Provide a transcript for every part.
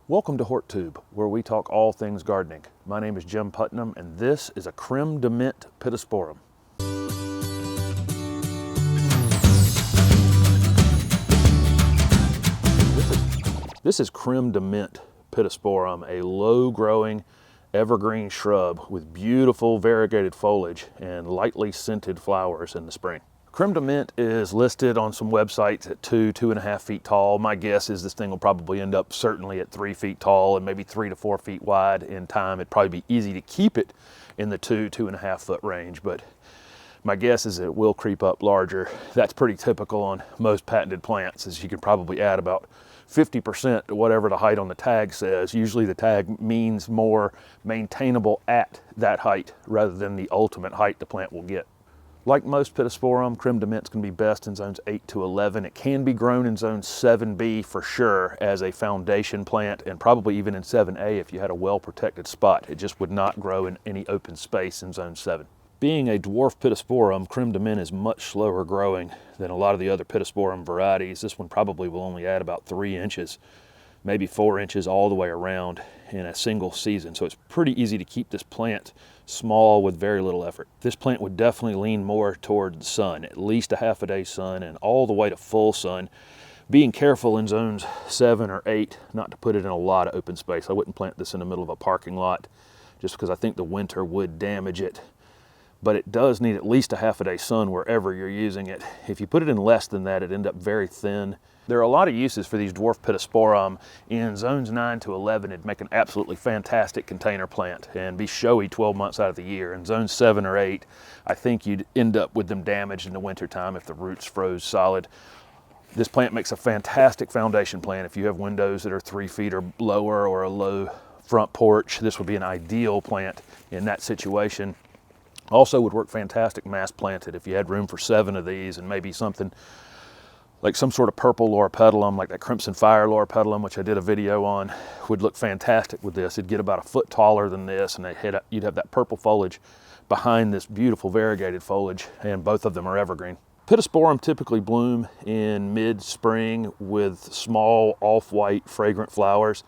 Welcome to HortTube, where we talk all things gardening. My name is Jim Putnam, and this is a Cream De Mint Pittosporum. This is Cream De Mint Pittosporum, a low-growing evergreen shrub with beautiful variegated foliage and lightly scented flowers in the spring. Cream De Mint is listed on some websites at 2.5 feet tall. My guess is this thing will probably end up certainly at 3 feet tall and maybe 3 to 4 feet wide in time. It'd probably be easy to keep it in the 2.5 foot range, but my guess is it will creep up larger. That's pretty typical on most patented plants, as you can probably add about 50% to whatever the height on the tag says. Usually the tag means more maintainable at that height rather than the ultimate height the plant will get. Like most Pittosporum, Cream De Mint's can be best in zones 8 to 11. It can be grown in zone 7B for sure as a foundation plant, and probably even in 7A if you had a well-protected spot. It just would not grow in any open space in zone 7. Being a dwarf Pittosporum, Cream De Mint is much slower growing than a lot of the other Pittosporum varieties. This one probably will only add about 3 inches, maybe 4 inches all the way around in a single season. So it's pretty easy to keep this plant small with very little effort. This plant would definitely lean more toward the sun, at least a half a day sun and all the way to full sun. Being careful in zones 7 or 8 not to put it in a lot of open space. I wouldn't plant this in the middle of a parking lot just because I think the winter would damage it. But it does need at least a half a day sun wherever you're using it. If you put it in less than that, it ends up very thin. There are a lot of uses for these dwarf Pittosporum. In zones 9 to 11, it'd make an absolutely fantastic container plant and be showy 12 months out of the year. In zones 7 or 8, I think you'd end up with them damaged in the wintertime if the roots froze solid. This plant makes a fantastic foundation plant. If you have windows that are 3 feet or lower or a low front porch, this would be an ideal plant in that situation. Also would work fantastic mass planted if you had room for 7 of these and maybe something like some sort of purple loropetalum, like that Crimson Fire loropetalum, which I did a video on, would look fantastic with this. It'd get about a foot taller than this, and you'd have that purple foliage behind this beautiful variegated foliage, and both of them are evergreen. Pittosporum typically bloom in mid-spring with small off-white fragrant flowers.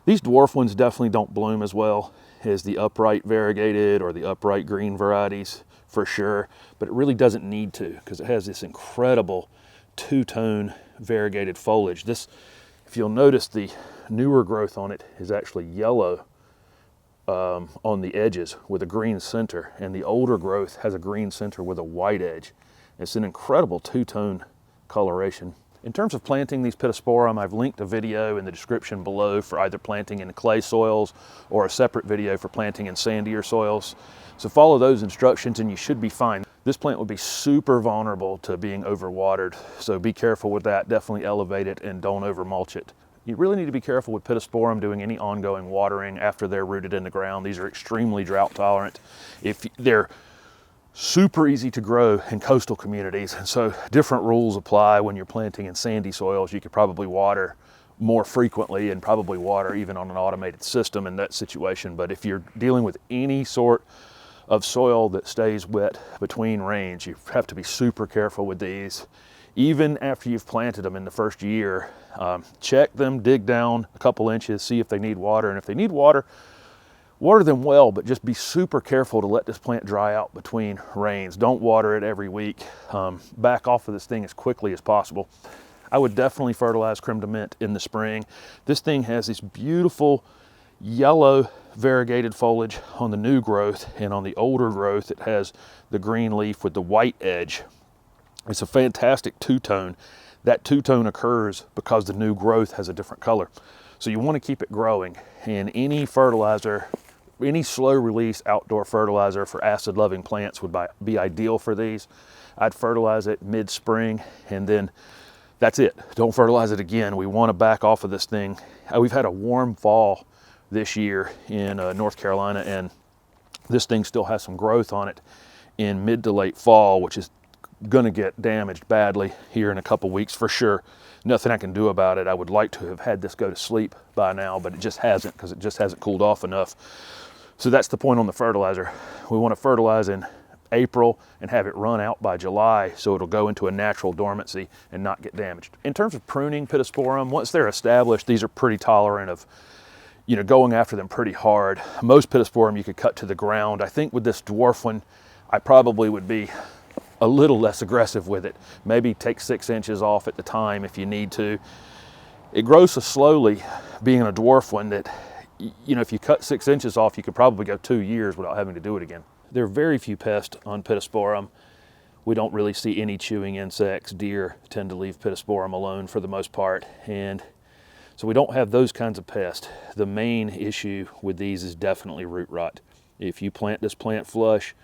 These dwarf ones definitely don't bloom as well as the upright variegated or the upright green varieties for sure, but it really doesn't need to because it has this incredible two-tone variegated foliage. This, if you'll notice, the newer growth on it is actually yellow on the edges with a green center, and the older growth has a green center with a white edge. It's an incredible two-tone coloration. In terms of planting these Pittosporum, I've linked a video in the description below for either planting in clay soils or a separate video for planting in sandier soils. So follow those instructions and you should be fine. This plant would be super vulnerable to being overwatered, so be careful with that. Definitely elevate it and don't over mulch it. You really need to be careful with Pittosporum doing any ongoing watering after they're rooted in the ground. These are extremely drought tolerant. If they're super easy to grow in coastal communities, and so different rules apply when you're planting in sandy soils. You could probably water more frequently and probably water even on an automated system in that situation. But if you're dealing with any sort of soil that stays wet between rains, you have to be super careful with these. Even after you've planted them in the first year, check them, dig down a couple inches, see if they need water, and if they need water, water them well, but just be super careful to let this plant dry out between rains. Don't water it every week. Back off of this thing as quickly as possible. I would definitely fertilize Cream De Mint in the spring. This thing has this beautiful yellow variegated foliage on the new growth, and on the older growth it has the green leaf with the white edge. It's a fantastic two-tone. That two-tone occurs because the new growth has a different color. So you want to keep it growing, and any fertilizer, any slow release outdoor fertilizer for acid loving plants would be ideal for these. I'd fertilize it mid-spring and then that's it. Don't fertilize it again. We want to back off of this thing. We've had a warm fall this year in North Carolina, and this thing still has some growth on it in mid to late fall, which is going to get damaged badly here in a couple weeks for sure. Nothing I can do about it. I would like to have had this go to sleep by now, but it just hasn't because it just hasn't cooled off enough. So that's the point on the fertilizer. We want to fertilize in April and have it run out by July so it'll go into a natural dormancy and not get damaged. In terms of pruning Pittosporum, once they're established, these are pretty tolerant of going after them pretty hard. Most Pittosporum you could cut to the ground. I think with this dwarf one, I probably would be a little less aggressive with it. Maybe take 6 inches off at the time if you need to. It grows so slowly, being a dwarf one, that if you cut 6 inches off, you could probably go 2 years without having to do it again. There are very few pests on Pittosporum. We don't really see any chewing insects. Deer tend to leave Pittosporum alone for the most part, and so we don't have those kinds of pests. The main issue with these is definitely root rot. If you plant this plant flush,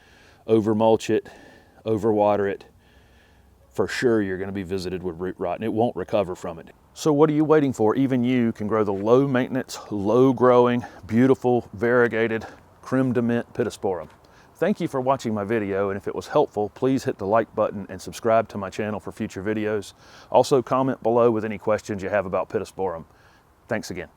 over mulch it, overwater it, for sure you're going to be visited with root rot and it won't recover from it. So what are you waiting for? Even you can grow the low maintenance, low growing, beautiful, variegated Cream De Mint Pittosporum. Thank you for watching my video, and if it was helpful, please hit the like button and subscribe to my channel for future videos. Also comment below with any questions you have about Pittosporum. Thanks again.